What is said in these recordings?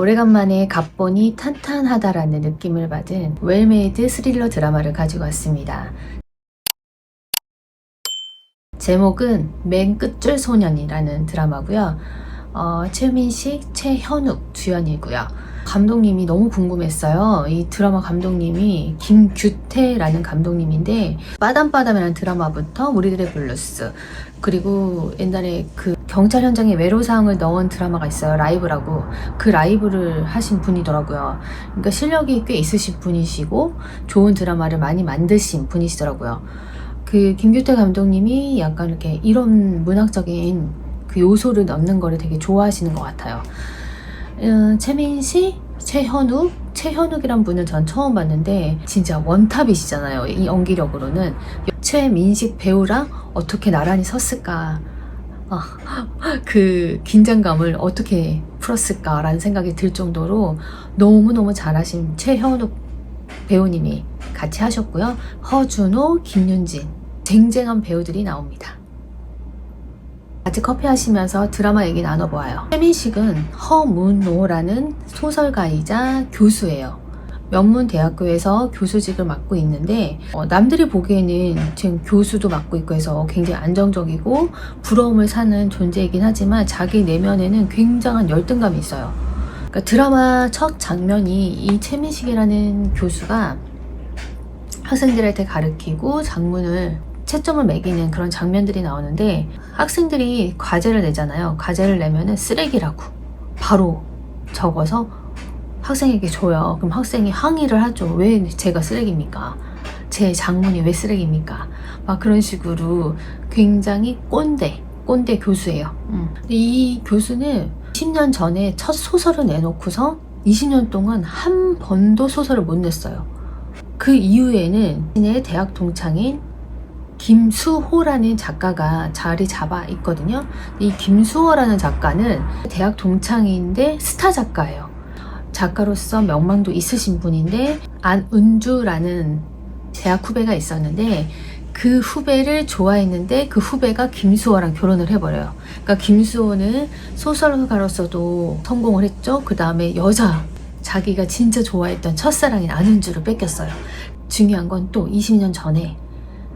오래간만에 각본이 탄탄하다라는 느낌을 받은 웰메이드 스릴러 드라마를 가지고 왔습니다. 제목은 맨 끝줄 소년이라는 드라마고요. 최민식, 최현욱 주연이고요. 감독님이 너무 궁금했어요. 이 드라마 감독님이 김규태라는 감독님인데 빠담빠담이라는 드라마부터 우리들의 블루스, 그리고 옛날에 그 경찰 현장에 외로사항을 넣은 드라마가 있어요. 라이브라고. 그 라이브를 하신 분이더라고요. 그러니까 실력이 꽤 있으신 분이시고 좋은 드라마를 많이 만드신 분이시더라고요. 그 김규태 감독님이 약간 이렇게 이런 문학적인 그 요소를 넣는 거를 되게 좋아하시는 것 같아요. 최민식, 최현욱이란 분은 전 처음 봤는데 진짜 원탑이시잖아요. 이 연기력으로는. 최민식 배우랑 어떻게 나란히 섰을까, 그 긴장감을 어떻게 풀었을까라는 생각이 들 정도로 너무너무 잘하신 최현욱 배우님이 같이 하셨고요. 허준호, 김윤진, 쟁쟁한 배우들이 나옵니다. 같이 커피 하시면서 드라마 얘기 나눠보아요. 최민식은 허문호라는 소설가이자 교수예요. 명문대학교에서 교수직을 맡고 있는데 남들이 보기에는 지금 교수도 맡고 있고 해서 굉장히 안정적이고 부러움을 사는 존재이긴 하지만 자기 내면에는 굉장한 열등감이 있어요. 그러니까 드라마 첫 장면이 이 최민식이라는 교수가 학생들한테 가르치고 장문을 채점을 매기는 그런 장면들이 나오는데, 학생들이 과제를 내잖아요. 과제를 내면은 쓰레기라고 바로 적어서 학생에게 줘요. 그럼 학생이 항의를 하죠. 왜 제가 쓰레기입니까? 제 장문이 왜 쓰레기입니까? 막 그런 식으로 굉장히 꼰대 교수예요. 이 교수는 10년 전에 첫 소설을 내놓고서 20년 동안 한 번도 소설을 못 냈어요. 그 이후에는 자신의 대학 동창인 김수호라는 작가가 자리 잡아 있거든요. 이 김수호라는 작가는 대학 동창인데 스타 작가예요. 작가로서 명망도 있으신 분인데 안은주라는 대학 후배가 있었는데 그 후배를 좋아했는데 그 후배가 김수호랑 결혼을 해버려요. 그러니까 김수호는 소설가로서도 성공을 했죠. 그 다음에 자기가 진짜 좋아했던 첫사랑인 안은주를 뺏겼어요. 중요한 건 또 20년 전에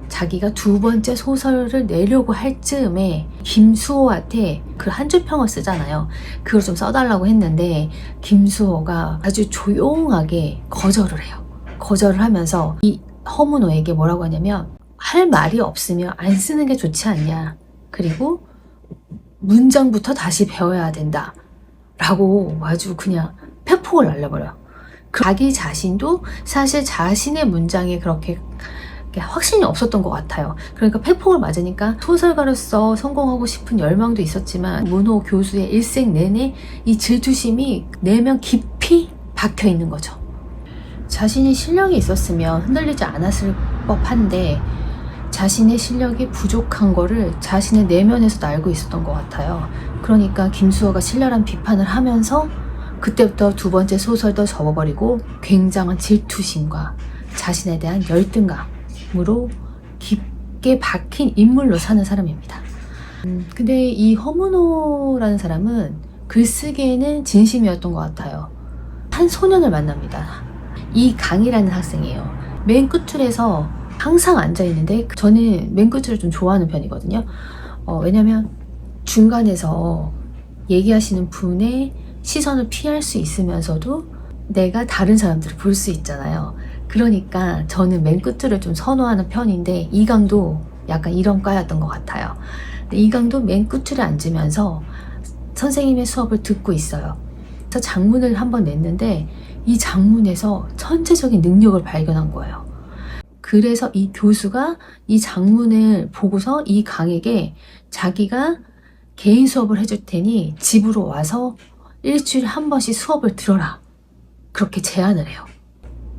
자기가 두 번째 소설을 내려고 할 즈음에 김수호한테 그 한 줄 평을 쓰잖아요. 그걸 좀 써달라고 했는데 김수호가 아주 조용하게 거절을 해요. 거절을 하면서 이 허문호에게 뭐라고 하냐면, 할 말이 없으면 안 쓰는 게 좋지 않냐, 그리고 문장부터 다시 배워야 된다 라고 아주 그냥 팩폭을 날려버려요. 자기 자신도 사실 자신의 문장에 그렇게 확신이 없었던 것 같아요. 그러니까 팩폭을 맞으니까 소설가로서 성공하고 싶은 열망도 있었지만 문호 교수의 일생 내내 이 질투심이 내면 깊이 박혀 있는 거죠. 자신이 실력이 있었으면 흔들리지 않았을 법한데 자신의 실력이 부족한 거를 자신의 내면에서도 알고 있었던 것 같아요. 그러니까 김수호가 신랄한 비판을 하면서 그때부터 두 번째 소설도 접어버리고 굉장한 질투심과 자신에 대한 열등감으로 깊게 박힌 인물로 사는 사람입니다. 근데 이 허문호라는 사람은 글쓰기에는 진심이었던 것 같아요. 한 소년을 만납니다. 이강이라는 학생이에요. 맨 끝줄에서 항상 앉아있는데 저는 맨 끝줄을 좀 좋아하는 편이거든요. 왜냐면 중간에서 얘기하시는 분의 시선을 피할 수 있으면서도 내가 다른 사람들을 볼 수 있잖아요. 그러니까 저는 맨 끝줄을 좀 선호하는 편인데 이강도 약간 이런 과였던 것 같아요. 이강도 맨 끝줄에 앉으면서 선생님의 수업을 듣고 있어요. 그래서 장문을 한번 냈는데 이 장문에서 천재적인 능력을 발견한 거예요. 그래서 이 교수가 이 장문을 보고서 이 강에게 자기가 개인 수업을 해줄 테니 집으로 와서 일주일에 한 번씩 수업을 들어라, 그렇게 제안을 해요.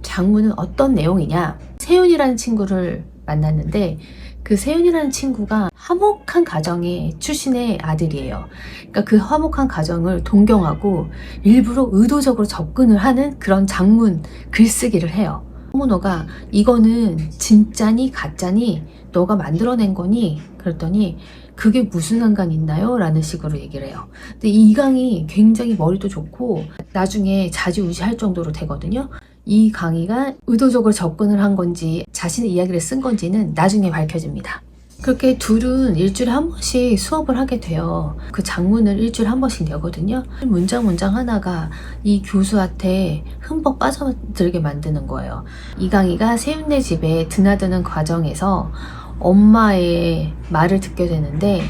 장문은 어떤 내용이냐, 세윤이라는 친구를 만났는데 그 세윤이라는 친구가 화목한 가정의 출신의 아들이에요. 그러니까 그 화목한 가정을 동경하고 일부러 의도적으로 접근을 하는 그런 장문 글쓰기를 해요. 허문호가 이거는 진짜니 가짜니 너가 만들어낸 거니? 그랬더니 그게 무슨 상관 있나요? 라는 식으로 얘기를 해요. 근데 이강이 굉장히 머리도 좋고 나중에 좌지우지할 정도로 되거든요. 이 강희가 의도적으로 접근을 한 건지 자신의 이야기를 쓴 건지는 나중에 밝혀집니다. 그렇게 둘은 일주일에 한 번씩 수업을 하게 돼요. 그 장문을 일주일에 한 번씩 내거든요. 문장 하나가 이 교수한테 흠뻑 빠져들게 만드는 거예요. 이강희가 세윤네 집에 드나드는 과정에서 엄마의 말을 듣게 되는데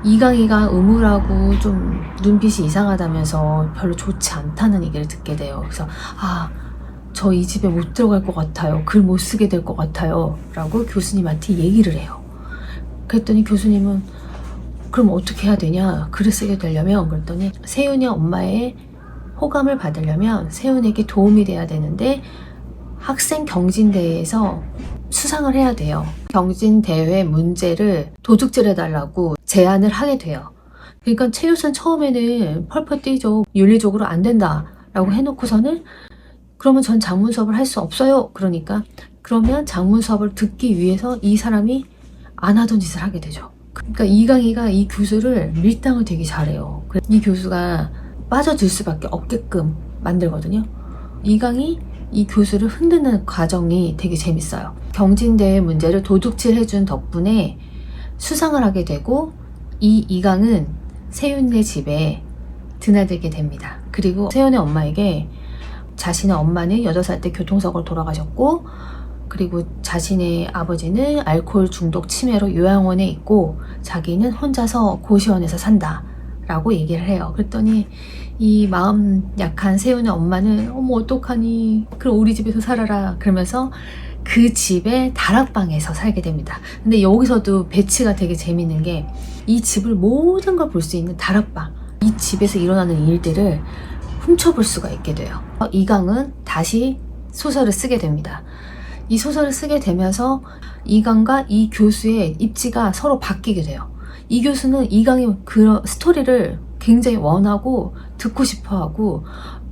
이강희가 음울하고 좀 눈빛이 이상하다면서 별로 좋지 않다는 얘기를 듣게 돼요. 그래서 저 이 집에 못 들어갈 것 같아요. 글 못 쓰게 될 것 같아요. 라고 교수님한테 얘기를 해요. 그랬더니 교수님은 그럼 어떻게 해야 되냐? 글을 쓰게 되려면 그랬더니 세윤이 엄마의 호감을 받으려면 세윤에게 도움이 돼야 되는데 학생 경진대회에서 수상을 해야 돼요. 경진대회 문제를 도둑질해달라고 제안을 하게 돼요. 그러니까 최유수는 처음에는 펄펄 뛰죠. 윤리적으로 안 된다라고 해놓고서는 그러면 전 장문 수업을 할 수 없어요. 그러면 장문 수업을 듣기 위해서 이 사람이 안 하던 짓을 하게 되죠. 그러니까 이강희가 이 교수를 밀당을 되게 잘해요. 이 교수가 빠져들 수밖에 없게끔 만들거든요. 이강희 이 교수를 흔드는 과정이 되게 재밌어요. 경진대회 문제를 도둑질해준 덕분에 수상을 하게 되고 이 이강은 세윤네 집에 드나들게 됩니다. 그리고 세윤의 엄마에게 자신의 엄마는 8살 때 교통사고로 돌아가셨고 그리고 자신의 아버지는 알코올 중독 치매로 요양원에 있고 자기는 혼자서 고시원에서 산다 라고 얘기를 해요. 그랬더니 이 마음 약한 세윤의 엄마는 어머 어떡하니 그럼 우리 집에서 살아라 그러면서 그 집의 다락방에서 살게 됩니다. 근데 여기서도 배치가 되게 재밌는 게 이 집을 모든 걸 볼 수 있는 다락방, 이 집에서 일어나는 일들을 훔쳐볼 수가 있게 돼요. 이강은 다시 소설을 쓰게 됩니다. 이 소설을 쓰게 되면서 이강과 이 교수의 입지가 서로 바뀌게 돼요. 이 교수는 이강의 그런 스토리를 굉장히 원하고 듣고 싶어하고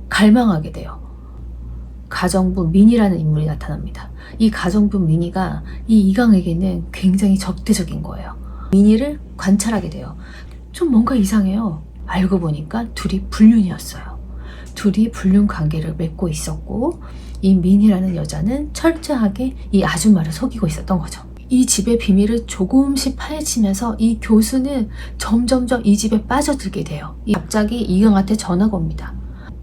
갈망하게 돼요. 가정부 민희라는 인물이 나타납니다. 이 가정부 민희가 이 이강에게는 굉장히 적대적인 거예요. 민희를 관찰하게 돼요. 좀 뭔가 이상해요. 알고 보니까 둘이 불륜이었어요. 둘이 불륜 관계를 맺고 있었고 이 민희라는 여자는 철저하게 이 아줌마를 속이고 있었던 거죠. 이 집의 비밀을 조금씩 파헤치면서 이 교수는 점점점 이 집에 빠져들게 돼요. 갑자기 이강한테 전화가 옵니다.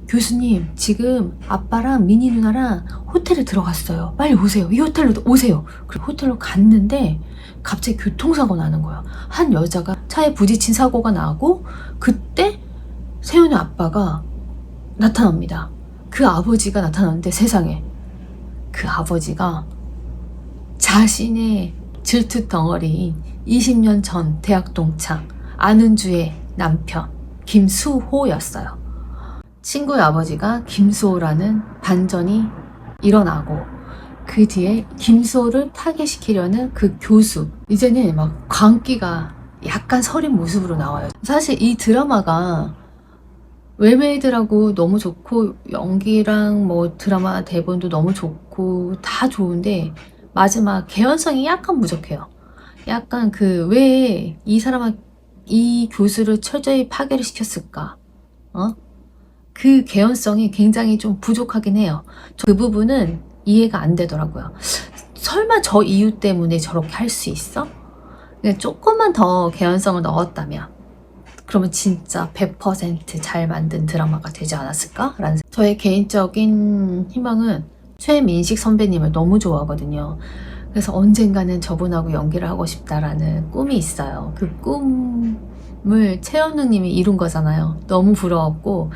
교수님, 지금 아빠랑 민희 누나랑 호텔에 들어갔어요. 빨리 오세요. 이 호텔로 오세요. 그리고 호텔로 갔는데 갑자기 교통사고 나는 거예요. 한 여자가 차에 부딪힌 사고가 나고 그때 세윤의 아빠가 나타납니다. 그 아버지가 나타났는데 세상에 그 아버지가 자신의 질투 덩어리인 20년 전 대학 동창 안은주의 남편 김수호였어요. 친구의 아버지가 김수호라는 반전이 일어나고 그 뒤에 김수호를 타개시키려는 그 교수 이제는 막 광기가 약간 서린 모습으로 나와요. 사실 이 드라마가 웰메이드라고 너무 좋고 연기랑 뭐 드라마 대본도 너무 좋고 다 좋은데 마지막 개연성이 약간 부족해요. 약간 그 왜 이 교수를 철저히 파괴를 시켰을까? 그 개연성이 굉장히 좀 부족하긴 해요. 그 부분은 이해가 안 되더라고요. 설마 저 이유 때문에 저렇게 할 수 있어? 그냥 조금만 더 개연성을 넣었다면 그러면 진짜 100% 잘 만든 드라마가 되지 않았을까? 라는 저의 개인적인 희망은 최민식 선배님을 너무 좋아하거든요. 그래서 언젠가는 저분하고 연기를 하고 싶다라는 꿈이 있어요. 그 꿈을 최현우 님이 이룬 거잖아요. 너무 부러웠고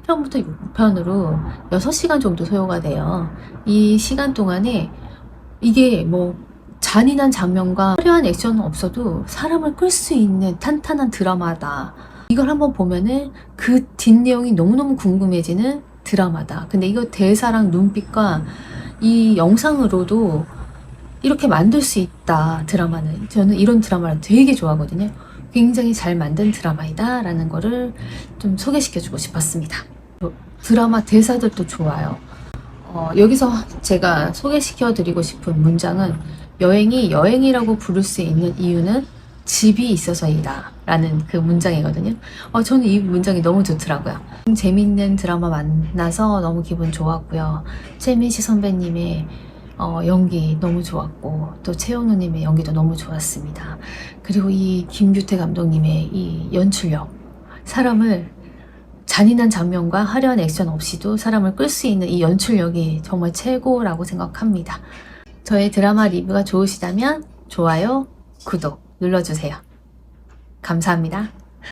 1편부터 6편으로 6시간 정도 소요가 돼요. 이 시간 동안에 이게 뭐 잔인한 장면과 화려한 액션은 없어도 사람을 끌 수 있는 탄탄한 드라마다. 이걸 한번 보면은 그 뒷내용이 너무너무 궁금해지는 드라마다. 근데 이거 대사랑 눈빛과 이 영상으로도 이렇게 만들 수 있다, 드라마는. 저는 이런 드라마를 되게 좋아하거든요. 굉장히 잘 만든 드라마이다 라는 거를 좀 소개시켜주고 싶었습니다. 드라마 대사들도 좋아요. 여기서 제가 소개시켜드리고 싶은 문장은 여행이 여행이라고 부를 수 있는 이유는 집이 있어서이다 라는 그 문장이거든요. 저는 이 문장이 너무 좋더라고요. 재밌는 드라마 만나서 너무 기분 좋았고요. 최민식 선배님의 연기 너무 좋았고 또 최현우님의 연기도 너무 좋았습니다. 그리고 이 김규태 감독님의 이 연출력, 사람을 잔인한 장면과 화려한 액션 없이도 사람을 끌 수 있는 이 연출력이 정말 최고라고 생각합니다. 저의 드라마 리뷰가 좋으시다면 좋아요, 구독 눌러주세요. 감사합니다.